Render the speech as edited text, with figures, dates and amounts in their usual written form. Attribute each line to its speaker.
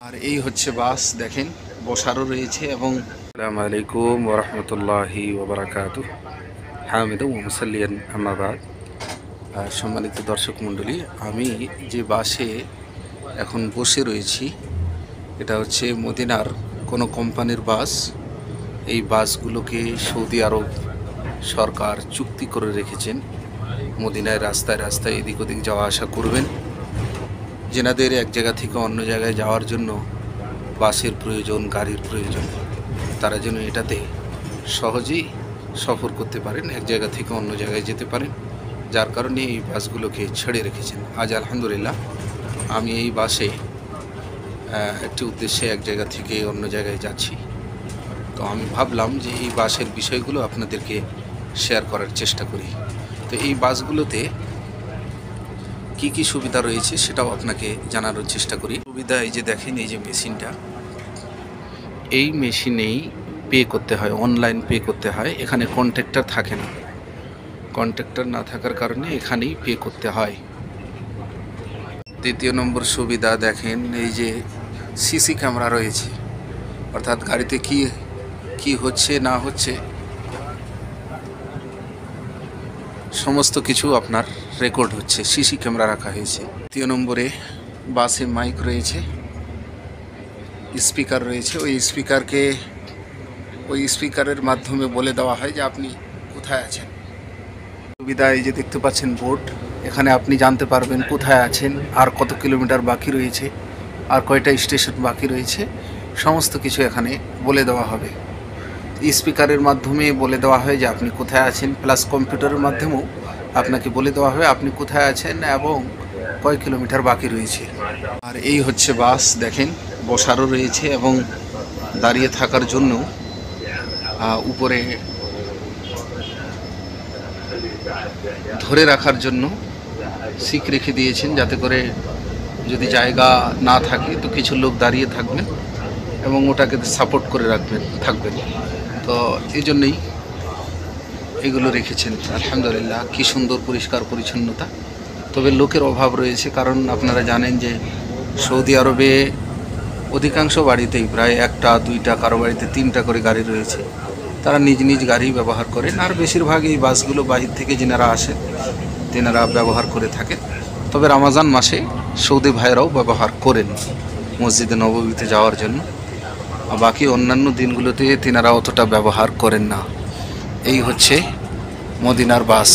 Speaker 1: আর এই হচ্ছে বাস, দেখেন বসারও রয়েছে। এবং আসসালামু আলাইকুম ওয়া রাহমাতুল্লাহি ওয়া বারাকাতুহু। হামিদুম ওয়া মুসাল্লিয়ান আম্মা বাদ। সম্মানিত দর্শক মণ্ডলী, আমি যে বাসে এখন বসে রয়েছি এটা হচ্ছে মদিনার কোনো কোম্পানির বাস। এই বাসগুলোকে সৌদি আরব সরকার চুক্তি করে রেখেছেন। মদিনায় রাস্তায় রাস্তায় এদিক ওদিক যাওয়া আসা করবেন। যেনাদের এক জায়গা থেকে অন্য জায়গায় যাওয়ার জন্য বাসের প্রয়োজন, গাড়ির প্রয়োজন, তারা যেন এটাতে সহজেই সফর করতে পারেন, এক জায়গা থেকে অন্য জায়গায় যেতে পারেন। যার কারণে এই বাসগুলোকে ছেড়ে রেখেছেন। আজ আলহামদুলিল্লাহ আমি এই বাসে একটি উদ্দেশ্যে এক জায়গা থেকে অন্য জায়গায় যাচ্ছি। তো আমি ভাবলাম যে এই বাসের বিষয়গুলো আপনাদেরকে শেয়ার করার চেষ্টা করি। তো এই বাসগুলোতে কি কি সুবিধা রয়েছে সেটাও আপনাকে জানানোর চেষ্টা করি। সুবিধা এই যে দেখেন, এই যে মেশিনটা, এই মেশিনেই পে করতে হয়, অনলাইন পে করতে হয়। এখানে কন্ট্রাক্টর থাকে না, কন্ট্রাক্টর না থাকার কারণে এখানেই পে করতে হয়। দ্বিতীয় নম্বর সুবিধা দেখেন, এই যে সিসি ক্যামেরা রয়েছে, অর্থাৎ গাড়িতে কি কি হচ্ছে না হচ্ছে সমস্ত কিছু আপনার রেকর্ড হচ্ছে, সিসি ক্যামেরা রাখা হয়েছে। তৃতীয় নম্বরে বাসে মাইক রয়েছে, স্পিকার রয়েছে। ওই স্পিকারের মাধ্যমে বলে দেওয়া হয় যে আপনি কোথায় আছেন। সুবিধা এই যে দেখতে পাচ্ছেন বোর্ড, এখানে আপনি জানতে পারবেন কোথায় আছেন, আর কত কিলোমিটার বাকি রয়েছে, আর কয়টা স্টেশন বাকি রয়েছে, সমস্ত কিছু এখানে বলে দেওয়া হবে। স্পিকারের মাধ্যমে বলে দেওয়া হয় যে আপনি কোথায় আছেন, প্লাস কম্পিউটারের মাধ্যমেও আপনাকে বলে দেওয়া হবে আপনি কোথায় আছেন এবং কয় কিলোমিটার বাকি রয়েছে। আর এই হচ্ছে বাস, দেখেন বসারও রয়েছে এবং দাঁড়িয়ে থাকার জন্য উপরে ধরে রাখার জন্য সিট রেখে দিয়েছেন, যাতে করে যদি জায়গা না থাকে তো কিছু লোক দাঁড়িয়ে থাকবেন এবং ওটাকে সাপোর্ট করে থাকবেন। তো এই জন্যই এগুলো রেখেছেন। আলহামদুলিল্লাহ, কি সুন্দর পরিষ্কার পরিচ্ছন্নতা। তবে লোকের অভাব রয়েছে, কারণ আপনারা জানেন যে সৌদি আরবে অধিকাংশ বাড়িতেই প্রায় একটা দুইটা, কারো বাড়িতে তিনটা করে গাড়ি রয়েছে। তারা নিজ নিজ গাড়ি ব্যবহার করেন, আর বেশিরভাগ এই বাসগুলো বাহির থেকে যেনারা আসেন তেনারা ব্যবহার করে থাকেন। তবে রমজান মাসে সৌদি ভাইয়েরাও ব্যবহার করেন মসজিদে নববীতে যাওয়ার জন্য। বাকি অন্যান্য দিনগুলোতে তেনারা অতটা ব্যবহার করেন না। এই হচ্ছে মদিনার বাস।